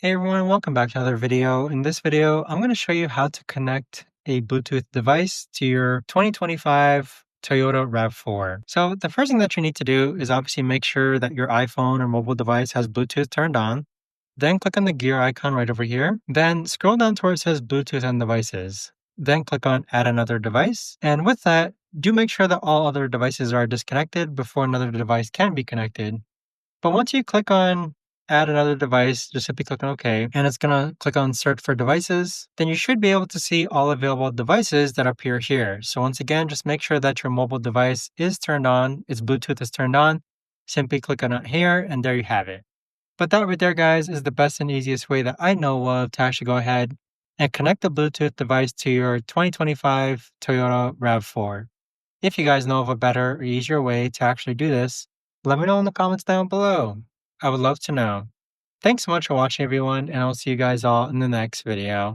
Hey everyone, welcome back to another video. In this video, I'm going to show you how to connect a Bluetooth device to your 2025 Toyota RAV4. So the first thing that you need to do is obviously make sure that your iPhone or mobile device has Bluetooth turned on. Then click on the gear icon right over here. Then scroll down to where it says Bluetooth and devices. Then click on add another device. And with that, do make sure that all other devices are disconnected before another device can be connected. But once you click on add another device, just simply click on OK, and it's going to click on search for devices, then you should be able to see all available devices that appear here. So once again, just make sure that your mobile device is turned on, its Bluetooth is turned on. Simply click on it here, and there you have it. But that right there, guys, is the best and easiest way that I know of to actually go ahead and connect the Bluetooth device to your 2025 Toyota RAV4. If you guys know of a better or easier way to actually do this, let me know in the comments down below. I would love to know. Thanks so much for watching, everyone, and I'll see you guys all in the next video.